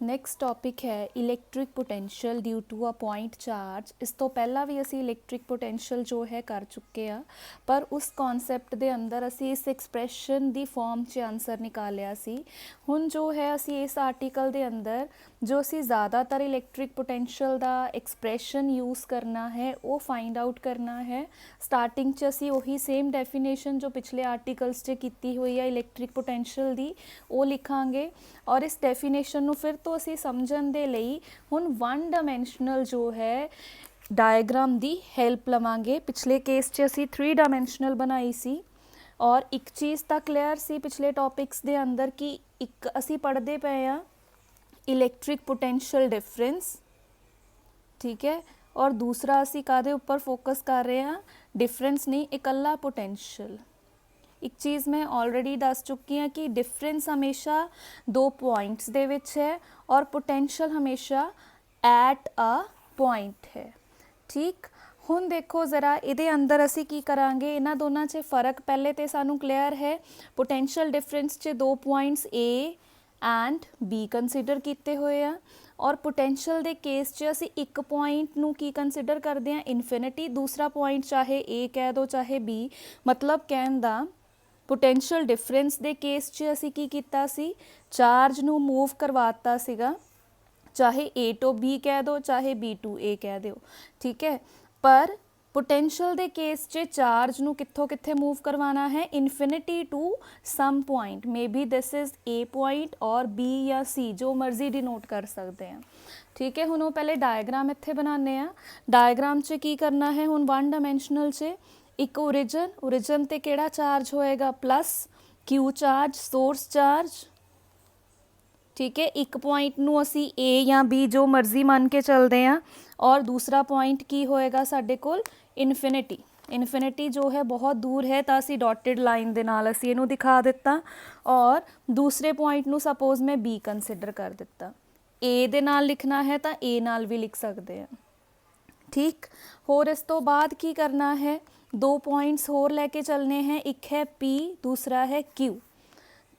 Next topic ਹੈ electric potential due to a point charge. ਇਸ ਤੋਂ ਪਹਿਲਾਂ ਵੀ ਅਸੀਂ ਇਲੈਕਟ੍ਰਿਕ ਪੋਟੈਂਸ਼ੀਅਲ ਜੋ ਹੈ ਕਰ ਚੁੱਕੇ ਆ, ਪਰ ਉਸ ਕਨਸੈਪਟ ਦੇ ਅੰਦਰ ਅਸੀਂ ਇਸ ਐਕਸਪ੍ਰੈਸ਼ਨ ਦੀ ਫਾਰਮ 'ਚ ਆਨਸਰ ਨਿਕਾਲਿਆ ਸੀ। ਹੁਣ ਜੋ ਹੈ ਅਸੀਂ ਇਸ ਆਰਟੀਕਲ ਦੇ ਅੰਦਰ ਜੋ ਅਸੀਂ ਜ਼ਿਆਦਾਤਰ ਇਲੈਕਟ੍ਰਿਕ ਪੋਟੈਂਸ਼ੀਅਲ ਦਾ ਐਕਸਪ੍ਰੈਸ਼ਨ ਯੂਜ਼ ਕਰਨਾ ਹੈ ਉਹ ਫਾਈਂਡ ਆਊਟ ਕਰਨਾ ਹੈ। ਸਟਾਰਟਿੰਗ 'ਚ ਅਸੀਂ ਉਹੀ ਸੇਮ ਡੈਫੀਨੇਸ਼ਨ ਜੋ ਪਿਛਲੇ ਆਰਟੀਕਲਸ 'ਚ ਕੀਤੀ ਹੋਈ ਹੈ ਇਲੈਕਟ੍ਰਿਕ ਪੋਟੈਂਸ਼ੀਅਲ ਦੀ ਉਹ ਲਿਖਾਂਗੇ, ਔਰ ਇਸ ਡੈਫੀਨੇਸ਼ਨ ਨੂੰ ਫਿਰ ਤੋਂ ਅਸੀਂ ਸਮਝਣ ਦੇ ਲਈ ਹੁਣ 1 ਡਾਇਮੈਂਸ਼ਨਲ ਜੋ ਹੈ ਡਾਇਗਰਾਮ ਦੀ ਹੈਲਪ ਲਵਾਂਗੇ। ਪਿਛਲੇ ਕੇਸ 'ਚ ਅਸੀਂ 3 ਡਾਇਮੈਂਸ਼ਨਲ ਬਣਾਈ ਸੀ, ਔਰ ਇੱਕ ਚੀਜ਼ ਤਾਂ ਕਲੀਅਰ ਸੀ ਪਿਛਲੇ ਟੌਪਿਕਸ ਦੇ ਅੰਦਰ ਕਿ ਇੱਕ ਅਸੀਂ ਪੜ੍ਹਦੇ ਪਏ ਹਾਂ ਇਲੈਕਟ੍ਰਿਕ ਪੋਟੈਂਸ਼ੀਅਲ ਡਿਫਰੈਂਸ, ਠੀਕ ਹੈ, ਔਰ ਦੂਸਰਾ ਅਸੀਂ ਕਾਹਦੇ ਉੱਪਰ ਫੋਕਸ ਕਰ ਰਹੇ ਹਾਂ, ਡਿਫਰੈਂਸ ਨਹੀਂ, ਇਕੱਲਾ ਪੋਟੈਂਸ਼ੀਅਲ। ਇੱਕ ਚੀਜ਼ ਮੈਂ ਆਲਰੇਡੀ ਦੱਸ ਚੁੱਕੀ ਹਾਂ ਕਿ ਡਿਫਰੈਂਸ ਹਮੇਸ਼ਾ 2 ਪੁਆਇੰਟਸ ਦੇ ਵਿੱਚ ਹੈ ਔਰ ਪੋਟੈਂਸ਼ੀਅਲ ਹਮੇਸ਼ਾ ਐਟ ਅ ਪੁਆਇੰਟ ਹੈ, ਠੀਕ। ਹੁਣ ਦੇਖੋ ਜ਼ਰਾ ਇਹਦੇ ਅੰਦਰ ਅਸੀਂ ਕੀ ਕਰਾਂਗੇ, ਇਹਨਾਂ ਦੋਨਾਂ 'ਚ ਫ਼ਰਕ ਪਹਿਲੇ ਤੇ ਸਾਨੂੰ ਕਲੀਅਰ ਹੈ। ਪੋਟੈਂਸ਼ੀਅਲ ਡਿਫਰੈਂਸ 'ਚ 2 points A and B consider ਕੀਤੇ ਹੋਏ ਆ, ਔਰ ਪੋਟੈਂਸ਼ੀਅਲ ਦੇ ਕੇਸ 'ਚ ਅਸੀਂ ਇੱਕ ਪੁਆਇੰਟ ਨੂੰ ਕੀ ਕੰਸੀਡਰ ਕਰਦੇ ਹਾਂ, ਇਨਫਿਨਿਟੀ। ਦੂਸਰਾ ਪੁਆਇੰਟ ਚਾਹੇ A ਕਹਿ ਦਿਓ ਚਾਹੇ B, ਮਤਲਬ ਕਹਿਣ ਦਾ ਪੋਟੈਂਸ਼ੀਅਲ ਡਿਫਰੈਂਸ ਦੇ ਕੇਸ 'ਚ ਅਸੀਂ ਕੀ ਕੀਤਾ ਸੀ, ਚਾਰਜ ਨੂੰ ਮੂਵ ਕਰਵਾਤਾ ਸੀਗਾ, ਚਾਹੇ A ਤੋਂ B ਕਹਿ ਦਿਓ ਚਾਹੇ B to A ਕਹਿ ਦਿਓ, ਠੀਕ ਹੈ। ਪਰ ਪੋਟੈਂਸ਼ੀਅਲ ਦੇ ਕੇਸ 'ਚ ਚਾਰਜ ਨੂੰ ਕਿੱਥੋਂ ਕਿੱਥੇ ਮੂਵ ਕਰਵਾਉਣਾ ਹੈ, infinity to some point, maybe this is A point ਔਰ B ਜਾਂ C, ਜੋ ਮਰਜ਼ੀ ਡਿਨੋਟ ਕਰ ਸਕਦੇ ਹਾਂ, ਠੀਕ ਹੈ। ਹੁਣ ਉਹ ਪਹਿਲੇ ਡਾਇਗਰਾਮ ਇੱਥੇ ਬਣਾਉਂਦੇ ਆ। ਡਾਇਗਰਾਮ 'ਚ ਕੀ ਕਰਨਾ ਹੈ, ਹੁਣ 1 ਡਾਇਮੈਂਸ਼ਨਲ 'ਚ ਇੱਕ ਓਰੀਜਨ ਤੇ ਕਿਹੜਾ ਚਾਰਜ ਹੋਏਗਾ, plus Q charge, source charge, ਠੀਕ ਹੈ। ਇੱਕ ਪੁਆਇੰਟ ਨੂੰ ਅਸੀਂ A ਜਾਂ B ਜੋ ਮਰਜ਼ੀ ਮੰਨ ਕੇ ਚੱਲਦੇ ਹਾਂ, ਔਰ ਦੂਸਰਾ ਪੁਆਇੰਟ ਕੀ ਹੋਏਗਾ ਸਾਡੇ ਕੋਲ, ਇਨਫਿਨਿਟੀ। ਇਨਫਿਨਿਟੀ ਜੋ ਹੈ ਬਹੁਤ ਦੂਰ ਹੈ ਤਾਂ ਅਸੀਂ ਡੋਟਡ ਲਾਈਨ ਦੇ ਨਾਲ ਅਸੀਂ ਇਹਨੂੰ ਦਿਖਾ ਦਿੱਤਾ, ਔਰ ਦੂਸਰੇ ਪੁਆਇੰਟ ਨੂੰ ਸਪੋਜ਼ ਮੈਂ B ਕੰਸੀਡਰ ਕਰ ਦਿੱਤਾ। A ਦੇ ਨਾਲ ਲਿਖਣਾ ਹੈ ਤਾਂ A ਨਾਲ ਵੀ ਲਿਖ ਸਕਦੇ ਹਾਂ, ਠੀਕ। ਹੋਰ ਇਸ ਤੋਂ ਬਾਅਦ ਕੀ ਕਰਨਾ ਹੈ, 2 ਪੁਆਇੰਟਸ ਹੋਰ ਲੈ ਕੇ ਚੱਲਨੇ हैं, ਇੱਕ ਹੈ P ਦੂਸਰਾ ਹੈ Q,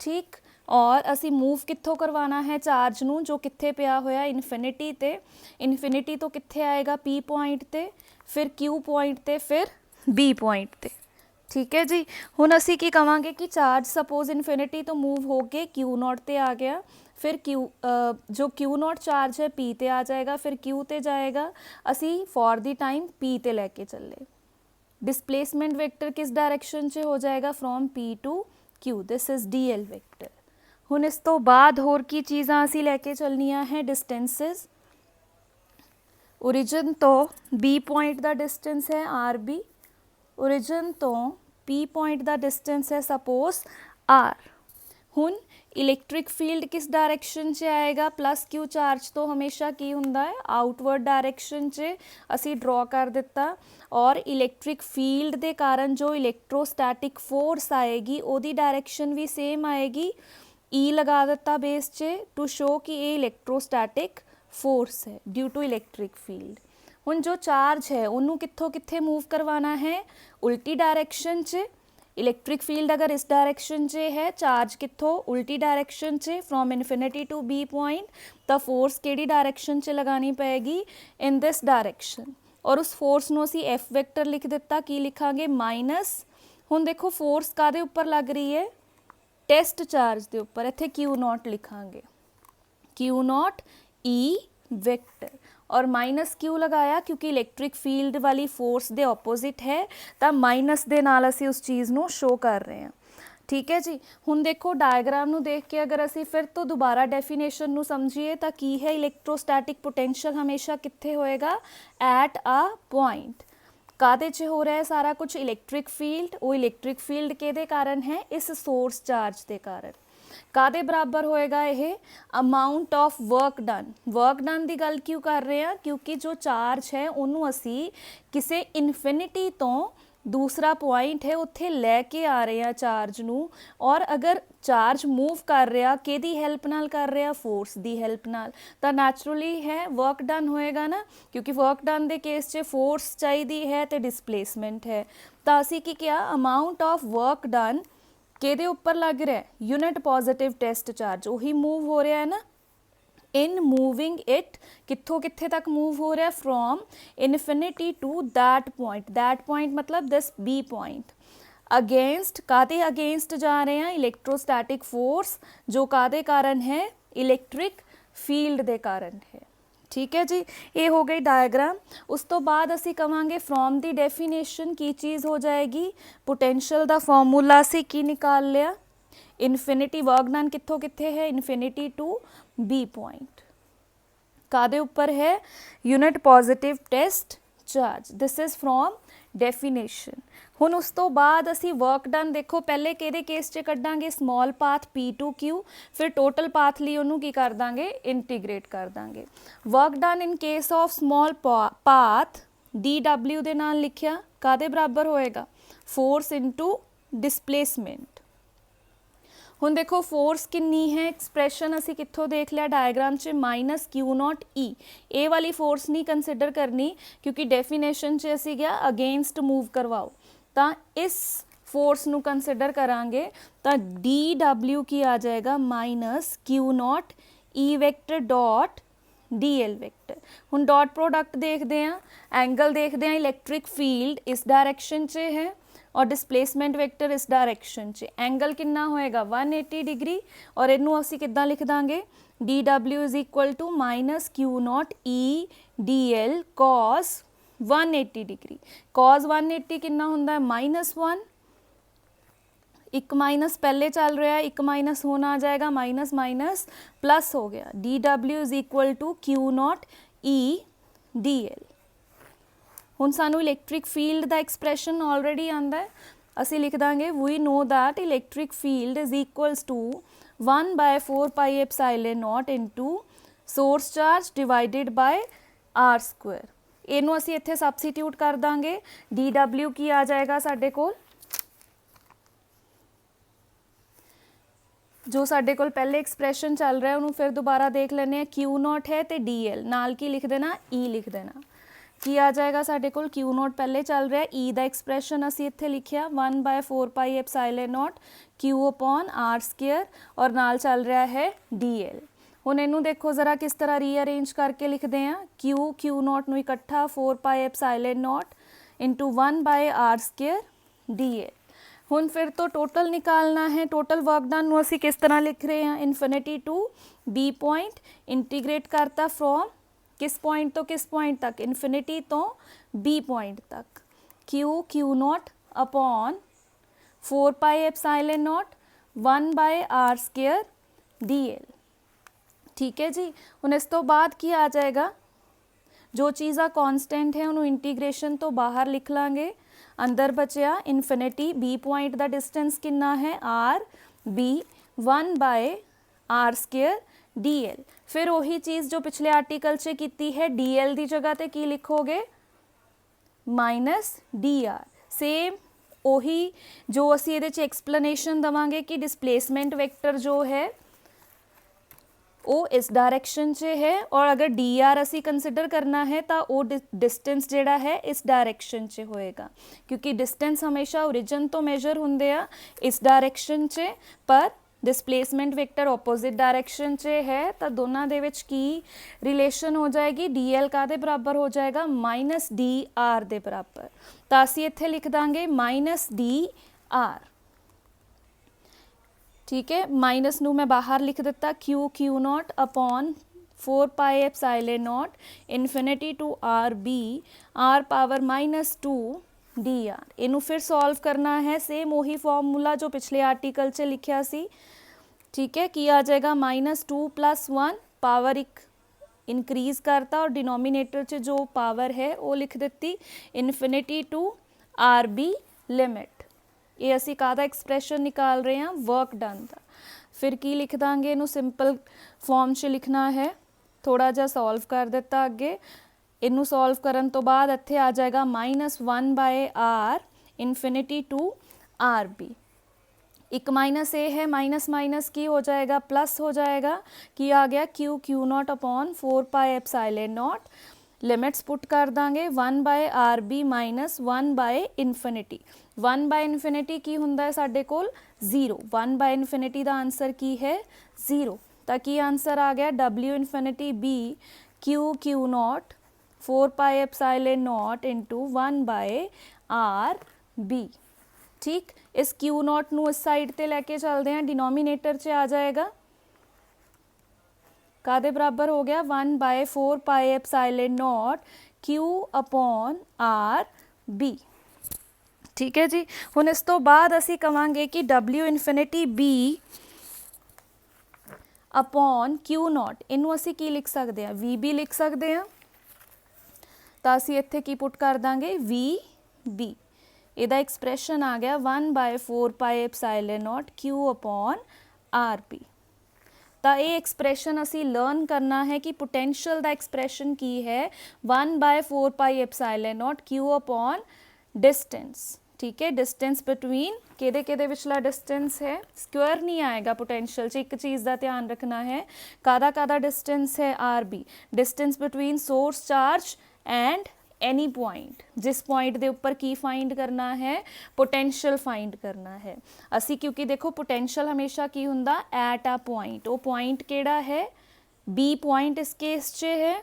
ਠੀਕ। ਔਰ ਅਸੀਂ ਮੂਵ ਕਿੱਥੋਂ ਕਰਵਾਉਣਾ ਹੈ ਚਾਰਜ ਨੂੰ, ਜੋ ਕਿੱਥੇ ਪਿਆ ਹੋਇਆ ਇਨਫਿਨਿਟੀ ਤੇ, ਇਨਫਿਨਿਟੀ ਤੋਂ ਕਿੱਥੇ ਆਏਗਾ P ਪੁਆਇੰਟ ਤੇ, ਫਿਰ Q ਪੁਆਇੰਟ ਤੇ, ਫਿਰ B ਪੁਆਇੰਟ ਤੇ, ਠੀਕ ਹੈ ਜੀ। ਹੁਣ ਅਸੀਂ ਕੀ ਕਵਾਂਗੇ ਕਿ ਚਾਰਜ ਸਪੋਜ਼ ਇਨਫਿਨਿਟੀ ਤੋਂ ਮੂਵ ਹੋ ਕੇ Q0 ਤੇ ਆ ਗਿਆ, ਫਿਰ ਜੋ Q0 ਚਾਰਜ ਹੈ P ਤੇ ਆ ਜਾਏਗਾ, ਫਿਰ Q ਤੇ ਜਾਏਗਾ। ਅਸੀਂ ਫॉर ਦੀ टाइम P ਤੇ ਲੈ ਕੇ ਚੱਲੇ। डिस्प्लेसमेंट वेक्टर किस डायरेक्शन से हो जाएगा, from P to Q, this is DL vector. हुण इस तो बाद होर की चीज़ां असीं लैके चलनियां है, डिस्टेंसिस। ओरिजिन तो B पॉइंट का डिस्टेंस है RB, ओरिजिन तो P पॉइंट का डिस्टेंस है सपोज R। हुण इलैक्ट्रिक फील्ड किस डायरेक्शन से आएगा, प्लस Q चार्ज तो हमेशा की हुंदा है आउटवर्ड डायरेक्शन से असी ड्रॉ कर दिता, और इलैक्ट्रिक फील्ड के कारण जो इलैक्ट्रोस्टैटिक फोर्स आएगी ओदी डायरेक्शन भी सेम आएगी। E लगा दिता बेस च टू शो कि ये इलैक्ट्रोस्टैटिक फोर्स है ड्यू टू इलैक्ट्रिक फील्ड। हुण जो चार्ज है उन्होंने कित्थों कित्थे मूव करवाना है, उल्टी डायरेक्शन च। इलैक्ट्रिक फील्ड अगर इस डायरेक्शन से है, चार्ज कित्थों उल्टी डायरेक्शन से, from infinity to B point, तो फोर्स केड़ी डायरेक्शन से लगानी पेगी, इन दिस डायरेक्शन। और उस फोर्स नूं असीं F वैक्टर लिख दिता, की लिखांगे माइनस। हुण देखो फोर्स कादे उपर लग रही है, टेस्ट चार्ज के उपर, इत्थे Q0 लिखांगे, Q0 E वैक्टर, और माइनस क्यों लगाया, क्योंकि इलैक्ट्रिक फील्ड वाली फोर्स दे ऑपोजिट है, तो माइनस दे नाल असी उस चीज़ नूं शो कर रहे हैं, ठीक है जी। हुण देखो डायग्राम नूं देख के अगर असी फिर तो दोबारा डेफिनेशन नूं समझिए तो की है, इलैक्ट्रोस्टैटिक पोटेंशियल हमेशा कित्थे होएगा, एट अ पॉइंट। कादे च हो रहा है सारा कुछ, इलैक्ट्रिक फील्ड, वो इलैक्ट्रिक फील्ड केदे कारण है, इस सोर्स चार्ज के कारण। कादे बराबर होएगा यह, amount of work done. Work done की गल क्यों कर रहे हैं, क्योंकि जो चार्ज है उन्होंने असी किसी इनफिनिटी तो दूसरा पॉइंट है उत्थे लैके आ रहे हैं चार्ज नूं, और अगर चार्ज मूव कर रहा किहदी हैल्प नाल कर रहा, फोर्स की हैल्प नाल, तो नैचुरली है वर्क डन होएगा ना, क्योंकि वर्क डन के केस च फोर्स चाहिए है तो डिस्प्लेसमेंट है। तो असी की क्या, अमाउंट ऑफ वर्क डन किहदे उपर लग रहा है, यूनिट पॉजिटिव टेस्ट चार्ज, उही मूव हो रहा है ना, इन मूविंग इट, कित्थों कित्थे तक मूव हो रहा, from infinity to that point मतलब दिस बी पॉइंट, अगेंस्ट, कादे अगेंस्ट जा रहे हैं, इलेक्ट्रोस्टैटिक फोर्स, जो कादे कारण है, इलैक्ट्रिक फील्ड दे कारण है। ठीक है जी, ये हो गई डायग्राम। उस तो बाद असी कवांगे फ्रॉम दी डेफिनेशन की चीज़ हो जाएगी, पोटेंशियल दा फॉर्मूला असी की निकाल लिया, इनफिनिटी वर्क डन कित्थों कित्थे है, इनफिनिटी टू बी पॉइंट, कादे ऊपर है, unit positive test charge, this is from definition. हुण उस तो बाद असी वर्क डन देखो पहले किहदे केस च कड्डांगे, स्मॉल पाथ P2Q, फिर टोटल पाथ लिए उन्होंने की कर देंगे, इंटीग्रेट कर देंगे। Work done in case of small path DW दे नाल लिखिया, कादे बराबर होएगा, फोर्स इनटू डिसप्लेसमेंट। हुण देखो फोर्स कितनी है, एक्सप्रैशन असी कित्थों देख लिया डायग्राम च, -Q0E, ए वाली फोर्स नहीं कंसिडर करनी क्योंकि डेफिनेशन च असी गया अगेंस्ट मूव करवाओ, तो इस फोर्स नू कंसिडर करांगे तो DW की आ जाएगा -Q0E vector dot DL vector. हुण डॉट प्रोडक्ट देखते हैं, एंगल देखते हैं, इलैक्ट्रिक फील्ड इस डायरैक्शन च है और डिसप्लेसमेंट वैक्टर इस डायरैक्शन च, एंगल कितना होएगा 180 डिग्री, और इनू असी किद्दां लिख दांगे, DW is equal to -Q0E DL cos 180 degree, cos 180 कितना होंदा है -1, एक माइनस पहले चल रहा है, एक माइनस होना आ जाएगा, माइनस माइनस प्लस हो गया, DW is equal to Q0E DL। हुण सानू इलैक्ट्रिक फील्ड का एक्सप्रैशन ऑलरेडी आंदा है, असी लिख देंगे we know that electric field is equals to 1/4πε0 into source charge divided by r²। इनू असी इत्थे सबस्टिट्यूट कर देंगे, DW की आ जाएगा साडे कोल, जो साडे कोल पहले एक्सप्रैशन चल रहा है उन्होंने फिर दोबारा देख लेने, Q0 है तो DL नाल की लिख देना, E लिख देना, की आ जाएगा साडे कोल, Q0 पहले चल रहा है, E का एक्सप्रैशन असी इत्थे लिखिया 1/4πε0 Q/r² और नाल चल रहा है DL। हुण इनू देखो ज़रा किस तरह रीअरेंज करके लिखते हैं, Q0 नू इकट्ठा 4πε0 इंटू 1/r² DL। हुण फिर तो टोटल निकालना है, टोटल वर्क डन नू असी किस तरह लिख रहे हैं, infinity to B point, integrate करता फ्रॉम किस पॉइंट तो किस पॉइंट तक, इनफिनिटी तो बी पॉइंट तक, Q0 अपॉन 4πε0 1/r² DL। ठीक है जी, हुण इस तो बाद की आ जाएगा, जो चीज़ आ कॉन्सटेंट है उन्होंने इंटीग्रेशन तो बाहर लिख लांगे, अंदर बचया इनफिनिटी, बी पॉइंट का डिस्टेंस कितना है RB 1/r² DL। फिर वही चीज़ जो पिछले आर्टिकल से की है, DL की जगह ते की लिखोगे -DR, सेम वही जो असी ये एक्सप्लेनेशन देवांगे कि डिसप्लेसमेंट वेक्टर जो है वो इस डायरैक्शन से है, और अगर DR असी कंसिडर करना है तो वो डिस्टेंस जिहड़ा है इस डायरैक्शन से होएगा, क्योंकि डिस्टेंस हमेशा ओरिजिन तो मेजर होंदे आ इस डायरैक्शन से, पर डिसप्लेसमेंट वेक्टर ऑपोजिट डायरैक्शन से है, तो दोनों दे विच की रिलेशन हो जाएगी, DL का दे बराबर हो जाएगा -DR दे बराबर, तो असी इत्थे लिख देंगे -DR। ठीक है, माइनस नू मैं बाहर लिख दिता, Q0 upon 4πε0 infinity to RB r⁻²DR। इनू फिर सॉल्व करना है, सेम वही फॉर्मूला जो पिछले आर्टिकल से लिखा सी। ठीक है, की आ जाएगा -2 + 1, पावर एक इंक्रीज करता और डिनोमिनेटर से जो पावर है वो लिख देती, इनफिनिटी टू RB लिमिट। ये असी कादा एक्सप्रैशन निकाल रहे हैं, वर्क डन का। फिर की लिख देंगे, इनू सिंपल फॉर्म से लिखना है, थोड़ा जा सॉल्व कर दिता अगे, इनू सॉल्व करन तो बाद इत्थे आ जाएगा -1/r इनफिनिटी टू RB। एक माइनस ए है, माइनस माइनस की हो जाएगा प्लस हो जाएगा, की आ गया Q0 अपॉन 4πε0, लिमिट्स पुट कर देंगे 1/RB माइनस 1/∞। 1/∞ की हुंदा है साडे कोल 0, 1/∞ का आंसर की है 0, ਤਾਂ ਕੀ ਆਂਸਰ ਆ ਗਿਆ W infinity B Q naught 4 pi epsilon naught into 1 by R B. ठीक, इस Q नॉट नू इस साइड ते लैके चलते हैं, डिनोमीनेटर च आ जाएगा, कादे बराबर हो गया 1 by 4 pi epsilon naught Q upon R B. ठीक है जी, हुण इस तो बाद असी कवांगे कि W infinity B upon Q not, इनू असी की लिख सकते हैं, VB लिख सकते हैं, तो असी इत्थे की पुट कर देंगे VB। ਇਹਦਾ एक्सप्रैशन आ गया 1 by 4 pi epsilon naught Q upon R P. तो ये एक्सप्रैशन असी लर्न करना है कि पोटेंशियल का एक्सप्रैशन की है 1 by 4 pi epsilon naught Q upon distance. ठीक है, डिस्टेंस बिटवीन केदे विचला डिस्टेंस है, स्क्वायर नहीं आएगा पोटेंशियल च, एक चीज़ का ध्यान रखना है, कादा डिस्टेंस है R B, distance between source charge and any point, जिस पॉइंट के उपर की फाइंड करना है, पोटेंशियल फाइंड करना है असी, क्योंकि देखो पोटेंशियल हमेशा की हुंदा एट अ पॉइंट, वो पॉइंट केड़ा है बी पॉइंट इस केस च है,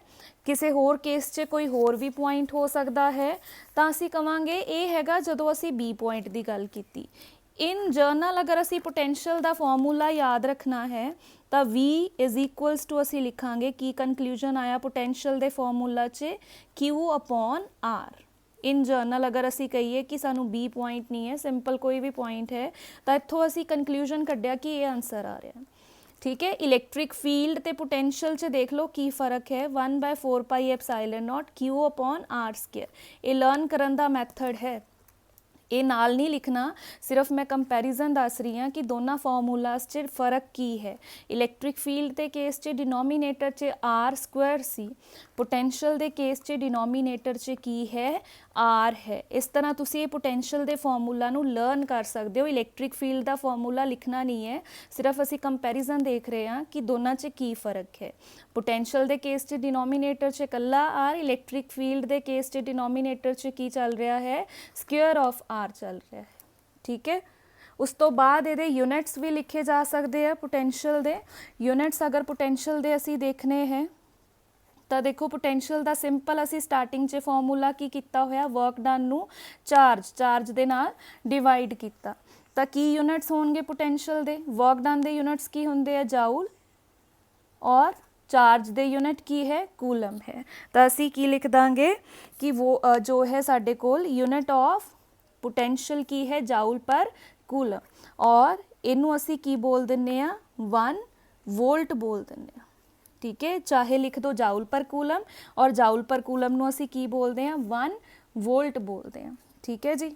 किसी होर केस च कोई होर भी पॉइंट हो सकता है, तो असी कवांगे ये हैगा जदों असी बी पॉइंट की गल कीती। इन जर्नल अगर असी पोटेंशियल का फॉर्मूला याद रखना है तो V इज इक्वल्स टू असी लिखांगे की कंक्लूजन आया पोटेंशियल के फॉर्मूला च Q अपॉन R। इन जर्नल अगर असी कहिए कि सानू B पॉइंट नहीं है, सिंपल कोई भी पॉइंट है, तो इत्थों असी कंक्लूजन कढ़िया कि ये आंसर आ रहा है। ठीक है, इलैक्ट्रिक फील्ड ते पोटेंशियल च देख लो की फर्क है, 1 by 4 pi epsilon naught Q upon R square. ये लर्न करन दा मैथड है, ये नाल नहीं लिखना, सिर्फ मैं कंपैरिजन दस रही हाँ कि दोनों फॉर्मूलास च फर्क की है। इलैक्ट्रिक फील्ड के केस च डिनोमीनेटर च आर स्क्वायर सी, पोटेंशियल के केस च डिनोमीनेटर च की है आर है। इस तरह तुसी ये पोटेंशियल के फॉर्मूला नू लर्न कर सकते हो। इलैक्ट्रिक फील्ड का फॉर्मूला लिखना नहीं है, सिर्फ असी कंपैरिजन देख रहे हैं कि दोनों च की फर्क है। पोटेंशियल के केस च डिनोमीनेटर च कला आर, इलैक्ट्रिक फील्ड के केस च डिनोमीनेटर च की चल रहा है, स्क्वायर ऑफ आर चल रहा है। ठीक है, उस तो बाद ये यूनिट्स भी लिखे जा सकते हैं पोटेंशियल के। यूनिट्स अगर पोटेंशियल के असी देखने हैं तो देखो पोटेंशियल का सिंपल असी स्टार्टिंग च फॉर्मूला की किया होया, वर्क डन नू चार्ज दे नाल डिवाइड किया, तो की यूनिट्स होंगे पोटेंशियल के, वर्क डन के यूनिट्स की होंगे है जाउल, और चार्ज दे यूनिट की है कूलम है। तो असी की लिख देंगे कि वो जो है साडे कोल यूनिट ऑफ पोटेंशियल की है जाउल पर कूलम, और इनू असी की बोल दिन्ने आ 1 वोल्ट बोल दिन्ने आ। ठीक है, चाहे लिख दो जाउल पर कूलम, और जाउल पर कूलम नू असी की बोलते हैं 1 वोल्ट बोलते हैं। ठीक है जी।